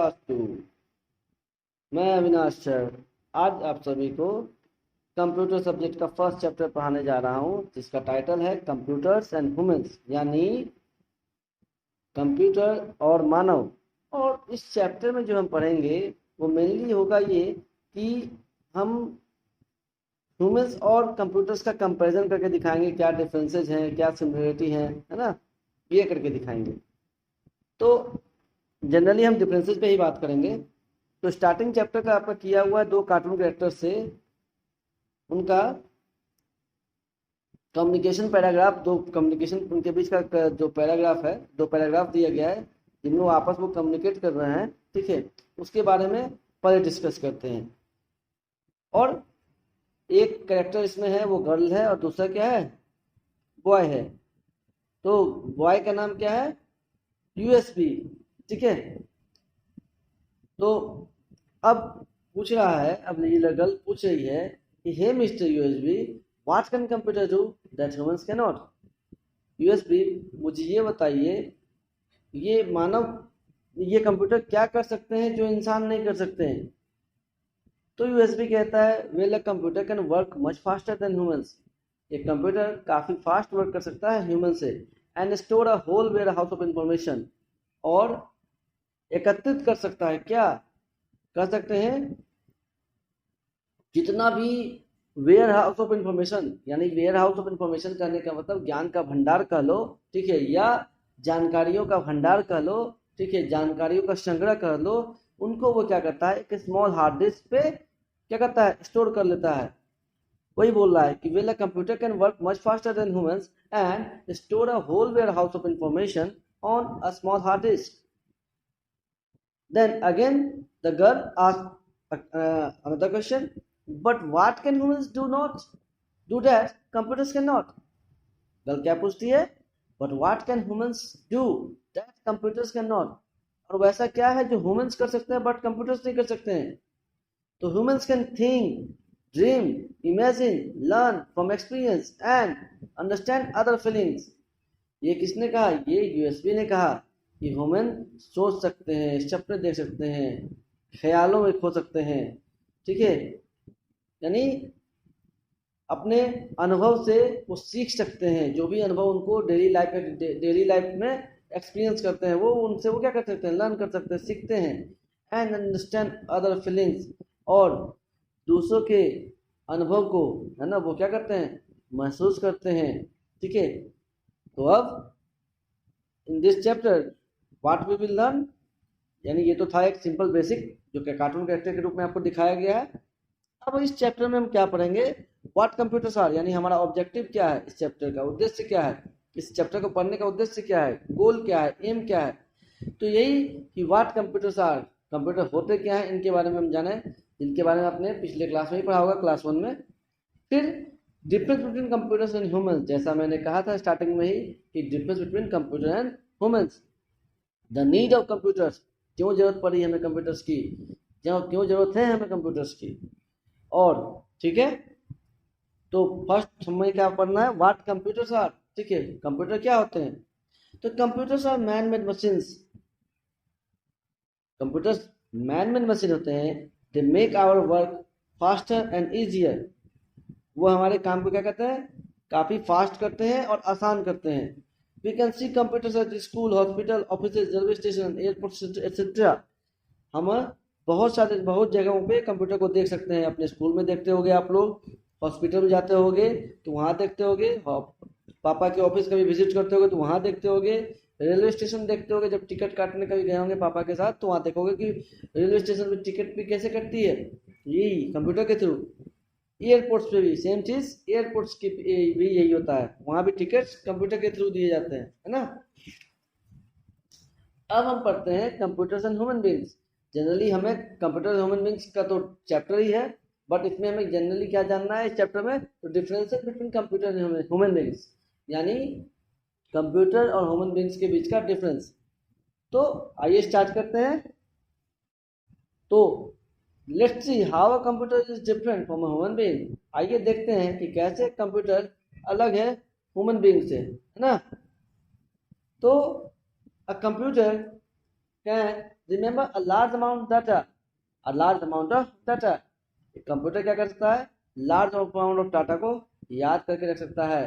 नमोस्तु। मैं अविनाश सर आज आप सभी को कंप्यूटर सब्जेक्ट का फर्स्ट चैप्टर पढ़ाने जा रहा हूं, जिसका टाइटल है कंप्यूटर्स एंड ह्यूमंस, यानी कंप्यूटर और मानव। और इस चैप्टर में जो हम पढ़ेंगे वो मेनली होगा ये कि हम ह्यूमंस और कंप्यूटर्स का कंपैरिजन करके दिखाएंगे, क्या डिफरेंसेस हैं, क्या सिमिलरिटी हैं, है ना, ये करके दिखाएंगे। तो जनरली हम डिफरेंसेस पे ही बात करेंगे। तो स्टार्टिंग चैप्टर का आपका किया हुआ है दो कार्टून कैरेक्टर से, उनका कम्युनिकेशन पैराग्राफ, दो कम्युनिकेशन उनके बीच का जो पैराग्राफ है, दो पैराग्राफ दिया गया है जिनमें वो आपस में कम्युनिकेट कर रहे हैं, ठीक है, उसके बारे में पहले डिस्कस करते हैं। और एक कैरेक्टर इसमें है वो गर्ल है और दूसरा क्या है, बॉय है। तो बॉय का नाम क्या है, यूएसबी, ठीक है। तो अब पूछ रहा है, अब ये गर्ल पूछ रही है कि hey mister USB, what can computer do that humans can not. USB, मुझे ये बताइए, ये मानव ये कंप्यूटर क्या कर सकते हैं जो इंसान नहीं कर सकते हैं। तो यूएसबी कहता है well a computer can work much faster than humans. एक कंप्यूटर काफी फास्ट वर्क कर सकता है ह्यूमन से, and store a whole warehouse of information, और एकत्रित कर सकता है, क्या कर सकते हैं, जितना भी वेयर हाउस ऑफ इंफॉर्मेशन, यानी वेयर हाउस ऑफ इंफॉर्मेशन करने का मतलब ज्ञान का भंडार कह लो, ठीक है, या जानकारियों का भंडार कह लो, ठीक है, जानकारियों का संग्रह कर लो, उनको वो क्या करता है, एक स्मॉल हार्ड डिस्क पे क्या करता है, स्टोर कर लेता है। वही बोल रहा है कि well a computer can work much faster than humans and store a whole warehouse of information on a small hard disk. Then again, the girl asked another question. But what can humans do not do that computers cannot? Girl क्या पूछती है, But what can humans do that computers cannot? और वैसा क्या है जो humans कर सकते हैं but computers नहीं कर सकते हैं। तो humans can think, dream, imagine, learn from experience and understand other feelings. ये किसने कहा, ये यूएसबी ने कहा कि ह्यूमन सोच सकते हैं, सपने देख सकते हैं, ख्यालों में खो सकते हैं, ठीक है, यानी अपने अनुभव से वो सीख सकते हैं, जो भी अनुभव उनको डेली लाइफ में एक्सपीरियंस करते हैं, वो उनसे वो क्या कर सकते हैं, लर्न कर सकते हैं, सीखते हैं। एंड अंडरस्टैंड अदर फीलिंग्स, और दूसरों के अनुभव को, है ना, वो क्या करते हैं, महसूस करते हैं, ठीक है। तो अब in this chapter what we will learn, यानी ये तो था एक सिंपल बेसिक जो कि कार्टून कैरेक्टर के रूप में आपको दिखाया गया है। अब इस चैप्टर में हम क्या पढ़ेंगे, व्हाट कंप्यूटर्स आर, यानी हमारा ऑब्जेक्टिव क्या है, इस चैप्टर का उद्देश्य क्या है, इस चैप्टर को पढ़ने का उद्देश्य क्या है, गोल क्या है, एम क्या है। तो यही कि व्हाट कंप्यूटर्स आर, कंप्यूटर होते क्या है, इनके बारे में हम जाने, जिनके बारे में आपने पिछले क्लास में ही पढ़ा होगा, क्लास 1 में। फिर difference between computers and humans, जैसा मैंने कहा था स्टार्टिंग में ही कि difference between computer and humans, the need of computers, क्यों जरूरत पड़ी हमें कंप्यूटर्स की, क्यों जरूरत है हमें कंप्यूटर्स की। और ठीक है, तो फर्स्ट हमें क्या पढ़ना है, व्हाट कंप्यूटर्स आर, ठीक है, कंप्यूटर क्या होते हैं। तो computers are man made machines, computers man made machine होते हैं, they make our work faster and easier, वो हमारे काम को क्या करते हैं, काफी फास्ट करते हैं और आसान करते हैं। We can see computers at school, hospital, office, railway station, airport etcetera. हम बहुत जगहों पे कंप्यूटर को देख सकते हैं, अपने स्कूल में देखते होगे आप लोग, हॉस्पिटल में जाते होगे तो वहाँ देखते होगे, पापा के ऑफिस कभी विजिट करते होगे तो वहाँ देखते होगे, रेलवे स्टेशन देखते होगे, जब टिकट काटने कभी गए होंगे पापा के साथ तो वहाँ देखोगे कि रेलवे स्टेशन में टिकट भी कैसे कटती है, यही कंप्यूटर के थ्रू। एयरपोर्ट्स पे भी सेम चीज, एयरपोर्ट्स की भी यही होता है, वहां भी टिकट्स कंप्यूटर के थ्रू दिए जाते हैं, है ना। अब हम पढ़ते हैं computers and human beings. Generally हमें कंप्यूटर ह्यूमन बींग्स का तो चैप्टर ही है, बट इसमें हमें जनरली क्या जानना है इस चैप्टर में, तो differences between computer and human beings, यानी कंप्यूटर और ह्यूमन बींग्स के बीच का डिफरेंस। तो आइए स्टार्ट करते हैं। तो let's see how a computer is different from a human being. आइए देखते हैं कि कैसे कंप्यूटर अलग है ह्यूमन बीइंग से, है ना। तो अ computer can remember a large amount data, a large amount of data. Computer क्या कर सकता है, लार्ज अमाउंट ऑफ डाटा को याद करके रख सकता है।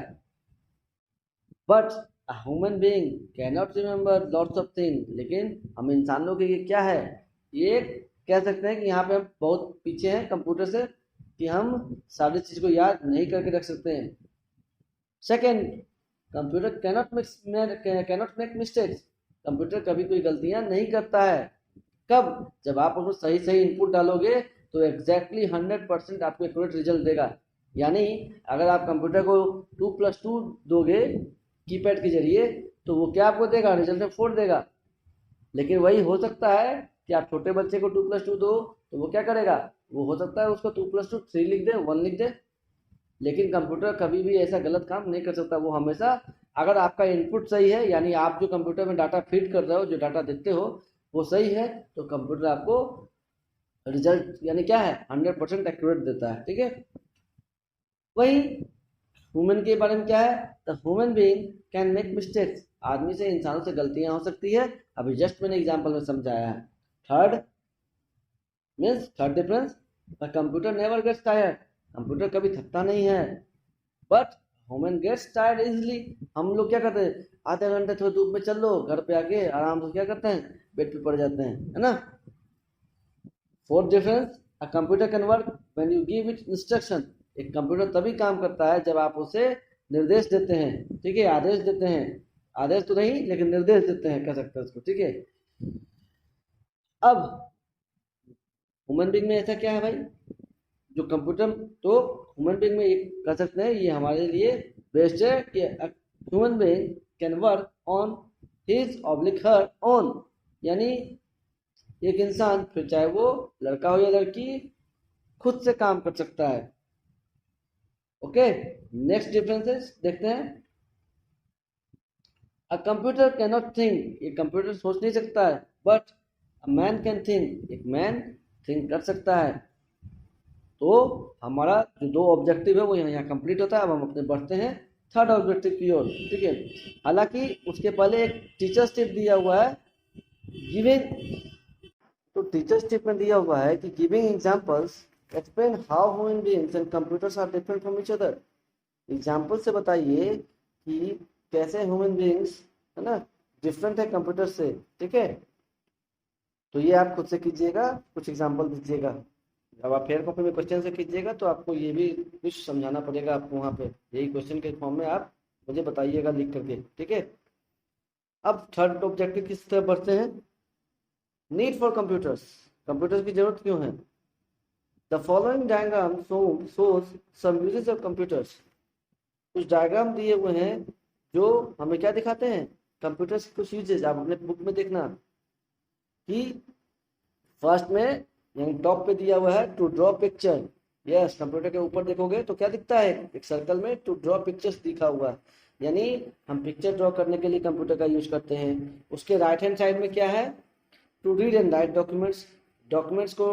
But a human being can not remember lots of thing, लेकिन हम इंसानों के लिए क्या है, ये कह सकते हैं कि यहाँ पे हम बहुत पीछे हैं कंप्यूटर से कि हम सारी चीज को याद नहीं करके रख सकते हैं। Second, computer cannot make mistakes, computer कभी कोई गलतियां नहीं करता है। कब, जब आप उसमें सही सही इनपुट डालोगे तो एग्जैक्टली 100% आपको एक्यूरेट रिजल्ट देगा। यानी अगर आप कंप्यूटर को 2+2 दोगे कीपैड के जरिए तो वो क्या आपको देगा, रिजल्ट में 4 देगा। लेकिन वही हो सकता है कि आप छोटे बच्चे को 2+2 दो तो वो क्या करेगा, वो हो सकता है उसको 2+2 3 लिख दे, 1 लिख दे। लेकिन कंप्यूटर कभी भी ऐसा गलत काम नहीं कर सकता। वो हमेशा, अगर आपका इनपुट सही है, यानी आप जो कंप्यूटर में डाटा फीड कर रहे हो, जो डाटा देते हो वो सही है, तो कंप्यूटर आपको रिजल्ट यानी क्या है 100% एक्यूरेट देता है। ठीक है, वही ह्यूमन के बारे में क्या है, the human being can make mistakes, आदमी से इंसानों से गलतियां हो सकती है। अभी जस्ट मैंने एग्जांपल में समझाया है। Third third difference, the computer never gets tired, computer कभी थकता नहीं है। But human gets tired easily, हम लोग क्या करते हैं, आधे घंटे थोड़ी धूप में चल लो, घर पे आके आराम से क्या करते हैं, बेड पे पड़ जाते हैं, है ना। Fourth difference, a computer can work when you give it instruction, एक कंप्यूटर तभी काम करता है जब आप उसे निर्देश देते हैं। ठीक है, आदेश देते हैं, आदेश तो नहीं लेकिन निर्देश देते हैं, कह सकते हैं उसको। ठीक है, अब ह्यूमन बीइंग में ऐसा क्या है भाई, जो कंप्यूटर, तो ह्यूमन बीइंग में एक कह सकते हैं ये हमारे लिए बेस्ट है कि human being can work on his oblique her own, यानी एक इंसान, फिर चाहे वो लड़का हो या लड़की, खुद से काम कर सकता है। ओके, नेक्स्ट डिफरेंसेस देखते हैं। अ कंप्यूटर कैन नॉट थिंक, ये कंप्यूटर सोच नहीं सकता है। But a man can think, एक मैन थिंक कर सकता है। तो हमारा जो दो ऑब्जेक्टिव है वो यहाँ कंप्लीट होता है। अब हम अपने बढ़ते हैं थर्ड ऑब्जेक्टिव की ओर। ठीक है, हालांकि उसके पहले एक टीचर्स टिप दिया हुआ है, गिविंग, तो टीचर्स टिप में दिया हुआ है कि giving examples explain how human beings and computers are different from each other, example से बताइए कि कैसे ह्यूमन बीइंग्स, है ना, डिफरेंट है कंप्यूटर से। ठीक है, तो ये आप खुद से कीजिएगा, कुछ एग्जांपल दीजिएगा। अब आप फेयर कॉपी में क्वेश्चन से कीजिएगा तो आपको ये भी कुछ समझाना पड़ेगा आपको वहाँ पे, यही क्वेश्चन के फॉर्म में आप मुझे बताइएगा लिख करके। ठीक है, अब थर्ड ऑब्जेक्टिव किस तरह बढ़ते हैं, नीड फॉर कंप्यूटर्स, कंप्यूटर्स की जरूरत क्यों है। The following diagram shows some uses of computers, कुछ डायग्राम दिए हुए हैं जो हमें क्या दिखाते हैं, कंप्यूटर्स के कुछ यूजेस। आप अपने बुक में देखना कि फर्स्ट में यानी टॉप पे दिया हुआ है to draw picture. Yes, computer के ऊपर देखोगे तो क्या दिखता है, एक सर्कल में टू ड्रॉ पिक्चर्स दिखा हुआ है, यानी हम पिक्चर ड्रॉ करने के लिए कंप्यूटर का यूज करते हैं। उसके राइट हैंड साइड में क्या है, to read and write documents, documents को,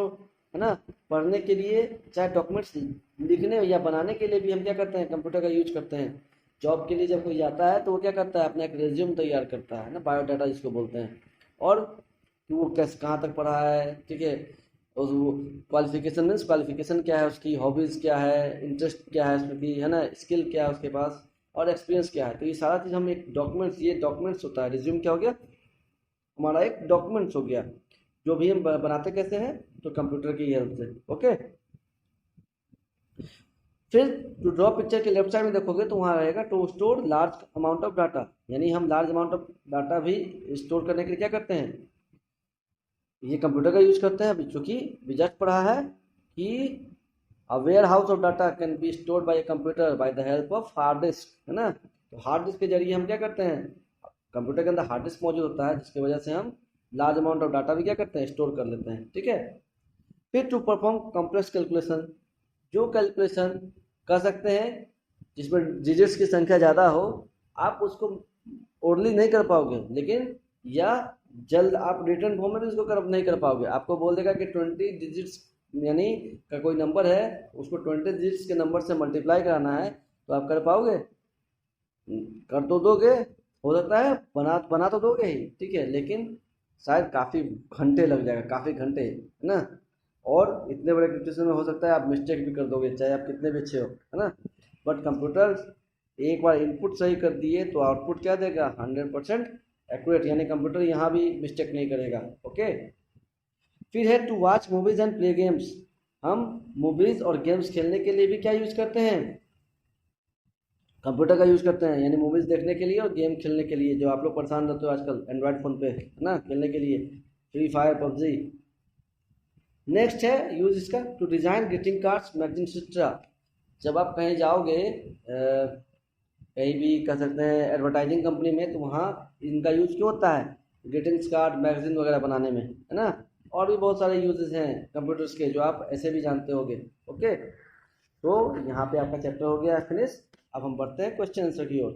है ना, पढ़ने के लिए, चाहे डॉक्यूमेंट्स लिखने या बनाने के लिए भी हम क्या करते हैं, कंप्यूटर का यूज करते हैं। जॉब के लिए जब कोई जाता है तो वो क्या करता है, अपना एक रेज्यूम तैयार करता है ना, बायोडाटा जिसको बोलते हैं, और कि वो कैसे कहाँ तक पढ़ा है। ठीक है, और वो क्वालिफिकेशन मीन्स क्वालिफिकेशन क्या है उसकी, हॉबीज़ क्या है, इंटरेस्ट क्या है उसमें की, है ना, स्किल क्या है उसके पास, और एक्सपीरियंस क्या है। तो ये सारा चीज़ हम एक डॉक्यूमेंट्स, ये डॉक्यूमेंट्स होता है। रिज्यूम क्या हो गया, हमारा एक डॉक्यूमेंट्स हो गया, जो भी हम बनाते कैसे हैं, तो कंप्यूटर की हेल्प से। ओके, फिर टू ड्रॉ पिक्चर के लेफ्ट साइड में देखोगे तो वहाँ रहेगा to store large amount of data, यानी हम लार्ज अमाउंट ऑफ डाटा भी स्टोर करने के लिए क्या करते हैं, ये कंप्यूटर का यूज करते हैं। अभी चूंकि जस्ट पढ़ा है कि a warehouse of data can be stored by computer by the help of hard disk, है ना। तो हार्ड डिस्क के जरिए हम क्या करते हैं, कंप्यूटर के अंदर हार्ड डिस्क मौजूद होता है, जिसकी वजह से हम लार्ज अमाउंट ऑफ डाटा भी क्या करते हैं, स्टोर कर लेते हैं। ठीक है, फिर टू परफॉर्म कॉम्प्लेक्स कैलकुलेशन, जो कैलकुलेशन कर सकते हैं जिसमें डिजिट्स की संख्या ज़्यादा हो, आप उसको ओरली नहीं कर पाओगे, लेकिन या जल्द आप रिटर्न फॉर्म में भी इसको कर नहीं कर पाओगे। आपको बोल देगा कि 20 डिजिट्स यानी का कोई नंबर है, उसको 20 डिजिट्स के नंबर से मल्टीप्लाई कराना है, तो आप कर पाओगे, कर तो दोगे, हो सकता है बना बना तो दोगे ही, ठीक है, लेकिन शायद काफ़ी घंटे लग जाएगा, काफ़ी घंटे, है ना। और इतने बड़े कंपटीशन में हो सकता है आप मिस्टेक भी कर दोगे, चाहे आप कितने भी अच्छे हो, है ना। बट कंप्यूटर एक बार इनपुट सही कर दिए तो आउटपुट क्या देगा, 100% एक्यूरेट, यानी कंप्यूटर यहाँ भी मिस्टेक नहीं करेगा। ओके। फिर है to watch movies and play games. हम मूवीज और गेम्स खेलने के लिए भी क्या यूज करते हैं, कंप्यूटर का यूज करते हैं, यानी मूवीज देखने के लिए और गेम खेलने के लिए, जो आप लोग परेशान रहते हो आजकल एंड्रॉयड फोन पे, है ना, खेलने के लिए फ्री फायर, पबजी। नेक्स्ट है यूज इसका to design greeting cards, magazine etcetera. जब आप कहीं जाओगे, कहीं भी कह सकते हैं एडवर्टाइजिंग कंपनी में, तो वहाँ इनका यूज क्यों होता है, ग्रीटिंग्स कार्ड, मैगजीन वगैरह बनाने में, है ना। और भी बहुत सारे यूजेस हैं कंप्यूटर्स के जो आप ऐसे भी जानते होंगे। ओके, तो यहाँ पे आपका चैप्टर हो गया फिनिश। अब हम बढ़ते हैं क्वेश्चन आंसर की ओर।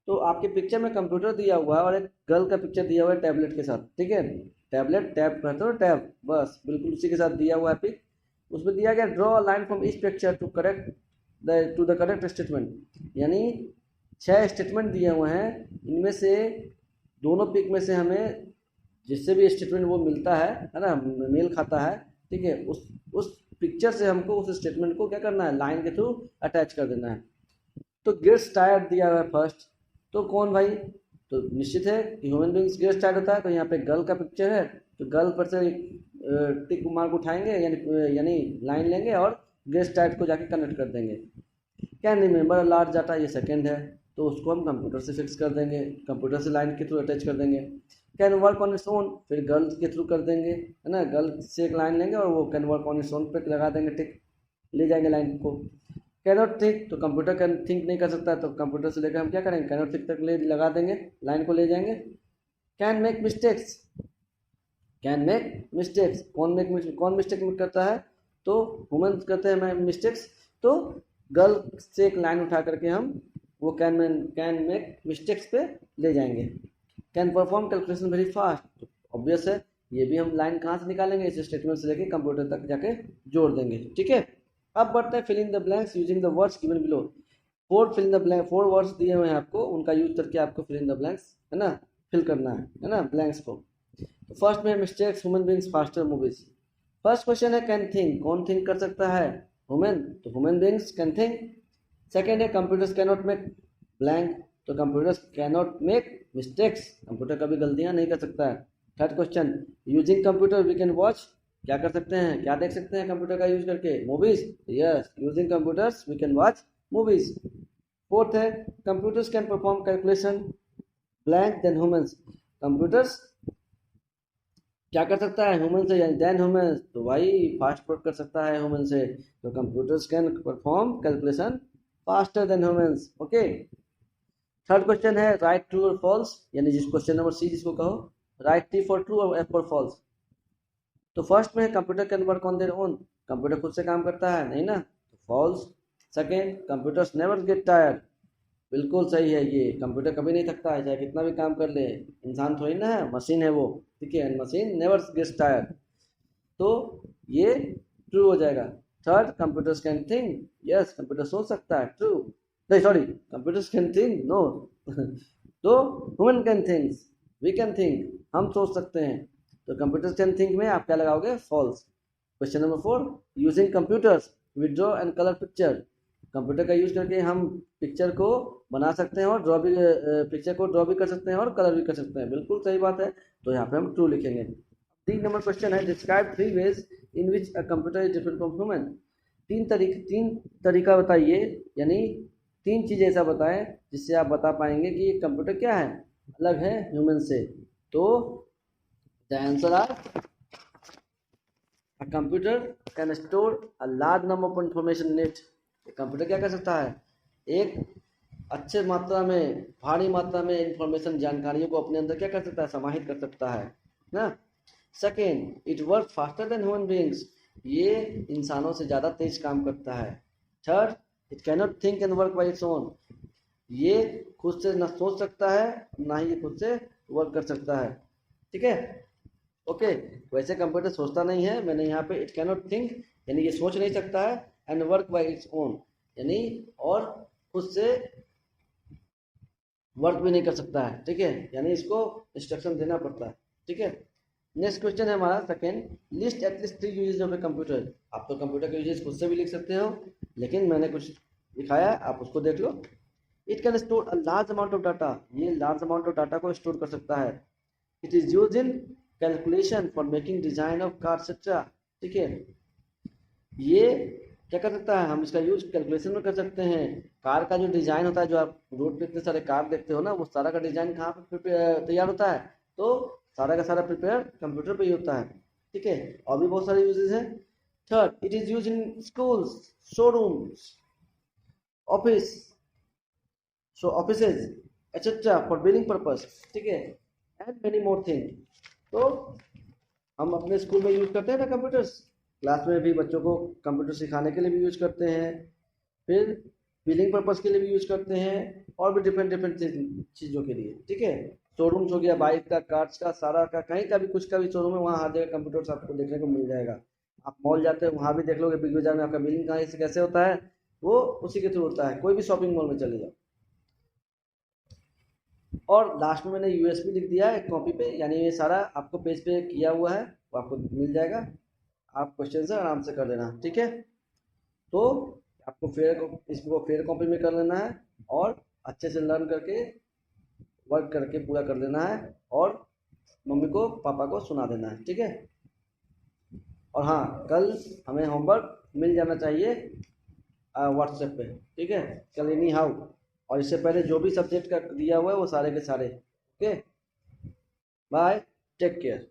तो आपके पिक्चर में कंप्यूटर दिया हुआ है और एक गर्ल का पिक्चर दिया हुआ है टैबलेट के साथ, ठीक है। टैबलेट, टैब कहते हो, टैब, बस बिल्कुल उसी के साथ दिया हुआ है पिक। उसमें दिया गया draw a line from each picture to correct the correct statement, यानी 6 स्टेटमेंट दिए हुए हैं, इनमें से दोनों पिक में से हमें जिससे भी स्टेटमेंट वो मिलता है ना, मेल खाता है, ठीक है, उस पिक्चर से हमको उस स्टेटमेंट को क्या करना है, लाइन के थ्रू अटैच कर देना है। तो गेट्स टायर्ड दिया हुआ है फर्स्ट, तो कौन भाई, तो निश्चित है कि ह्यूमन बींग्स गेट्स टायर्ड होता है, तो यहाँ पे गर्ल का पिक्चर है, तो गर्ल पर से टिक मार्क उठाएंगे, यानी लाइन लेंगे और गेट्स टायर्ड को जाके कनेक्ट कर देंगे। कैन रिमेंबर लार्ज डाटा, ये सेकंड है, तो उसको हम कंप्यूटर से फिक्स कर देंगे, कंप्यूटर से लाइन के थ्रू अटैच कर देंगे। Can work on its own, फिर गर्ल के थ्रू कर देंगे, है ना, गर्ल से एक लाइन लेंगे और वो can work on its own पे लगा देंगे टिक, ले जाएंगे लाइन को। कैनॉट थिंक, तो कंप्यूटर कैन थिंक नहीं कर सकता, तो कंप्यूटर से लेकर हम क्या करेंगे, कैनॉट थिंक तक ले लगा देंगे, लाइन को ले जाएंगे। Can make mistakes, can make mistakes, कौन मिस्टेक करता है, तो ह्यूमन करते हैं मिस्टेक्स, तो गर्ल से एक लाइन उठा करके हम वो कैन मेक मिस्टेक्स पे ले जाएंगे। Can perform calculation very fast, obvious है, ये भी हम लाइन कहाँ से निकालेंगे, इस स्टेटमेंट से लेके कंप्यूटर तक जाके जोड़ देंगे, ठीक है। अब बढ़ते हैं fill in the blanks using the words given below. 4 words दिए हुए हैं आपको, उनका यूज करके आपको फिल इन द ब्लैंक्स, है ना, फिल करना है ना, ब्लैंक्स को। तो फर्स्ट में mistakes, human beings, faster movies. First question है कैन थिंक, कौन थिंक कर सकता है, ह्यूमन, तो human beings can think. Second है computers can not make blank, तो computers can not make mistakes, computer कभी गलतियां नहीं कर सकता है। Third question, using computer we can watch, क्या कर सकते हैं, क्या देख सकते हैं कंप्यूटर का यूज करके, movies, yes, using computers we can watch movies. Fourth है computers can perform calculation blank then humans, computers क्या कर सकता है, ह्यूमन से, देन ह्यूमन, तो भाई फास्ट वर्क कर सकता है ह्यूमन से, तो computers can perform calculation faster than humans. Okay. Third question है राइट ट्रू और फॉल्स, यानी जिस क्वेश्चन नंबर सी जिसको कहो, राइट टी फॉर ट्रू और एफ फॉर फॉल्स। तो फर्स्ट में computer can work on their own, computer खुद से काम करता है नहीं ना, तो false. Second, computers never get tired, बिल्कुल सही है, ये कंप्यूटर कभी नहीं थकता है, चाहे कितना भी काम कर ले, इंसान थोड़ी ना है, मशीन है वो, ठीक है, मशीन नेवर गेट्स टायर्ड, तो ये ट्रू हो जाएगा। Third, computers can think, yes, computer सोच सकता है, ट्रू, नहीं sorry, computers can think, no, तो human can think, we can think, हम सोच सकते हैं, तो कंप्यूटर्स कैन थिंक में आप क्या लगाओगे, false. Question number 4, using computers we draw and colour picture, computer का यूज करके हम पिक्चर को बना सकते हैं और पिक्चर को ड्रॉ भी कर सकते हैं और कलर भी कर सकते हैं, बिल्कुल सही बात है, तो यहाँ पे हम ट्रू लिखेंगे। 3 नंबर क्वेश्चन है describe 3 ways in which a computer is different from human, 3 तरीका बताइए, यानी 3 चीज़ ऐसा बताएं जिससे आप बता पाएंगे कि ये कंप्यूटर क्या है, अलग है ह्यूमन से। तो the answer are, a computer can store a large number of information in it, computer क्या कर सकता है, एक अच्छे मात्रा में, भारी मात्रा में इंफॉर्मेशन, जानकारियों को अपने अंदर क्या कर सकता है, समाहित कर सकता है ना। Second, it work faster than human beings, ये इंसानों से ज़्यादा तेज काम करता है। Third, it can not think and work by its own, ये खुद से न सोच सकता है ना ही ये खुद से वर्क कर सकता है, ठीक है। ओके, वैसे कंप्यूटर सोचता नहीं है, मैंने यहाँ पे इट कैन नॉट थिंक यानी ये सोच नहीं सकता है, and work by its own यानी और खुद से वर्क भी नहीं कर सकता है, ठीक है, यानी इसको इंस्ट्रक्शन देना पड़ता है। ठीक है। नेक्स्ट क्वेश्चन है हमारा second, list at least 3 uses of a computer. आप तो कंप्यूटर के यूजेज खुद से भी लिख सकते हो, लेकिन मैंने कुछ लिखाया है, आप उसको देख लो। It can store a large amount of data, ये लार्ज अमाउंट ऑफ डाटा को स्टोर कर सकता है। It is use in calculation for making design of car etcetera, ठीक है। ये क्या कर सकता है, हम इसका यूज कैलकुलेशन में कर सकते हैं। कार का जो डिजाइन होता है, जो आप रोड पे इतने सारे कार देखते हो ना, वो सारा का डिजाइन कहाँ पे तैयार होता है, तो सारा का सारा प्रिपेयर कंप्यूटर पे ही होता है, ठीक है। और भी बहुत सारे यूजेस हैं। Third, it is use in schools, showrooms, office, so offices etcetera for billing purpose, ठीक है, एंड मेनी मोर थिंग। तो हम अपने स्कूल में यूज करते हैं ना कंप्यूटर्स, क्लास में भी बच्चों को कंप्यूटर सिखाने के लिए भी यूज करते हैं, फिर बिलिंग पर्पस के लिए भी यूज करते हैं, और भी डिफरेंट डिफरेंट चीज़ों के लिए, ठीक है। शोरूम्स हो गया, बाइक का, कार्स का, सारा का, कहीं का भी कुछ का भी शोरूम है, वहाँ हर जगह कंप्यूटर्स आपको देखने को मिल जाएगा। आप मॉल जाते हो, वहाँ भी देख लोगे, बिग बाजार में आपका बिलिंग कहाँ से कैसे होता है, वो उसी के थ्रू होता है। कोई भी शॉपिंग मॉल में चले जाओ। और लास्ट में मैंने यूएसबी लिख दिया है एक कॉपी पे, यानी ये सारा आपको पेज पे किया हुआ है, वो आपको मिल जाएगा। आप क्वेश्चन से आराम से कर देना, ठीक है। तो आपको इसको फेयर कॉपी में कर लेना है, और अच्छे से लर्न करके वर्क करके पूरा कर देना है, और मम्मी को पापा को सुना देना है, ठीक है। और हाँ, कल हमें होमवर्क मिल जाना चाहिए व्हाट्सएप पे, ठीक है, कल एनी हाउ। और इससे पहले जो भी सब्जेक्ट का दिया हुआ है वो सारे के सारे, ओके। Bye, take care.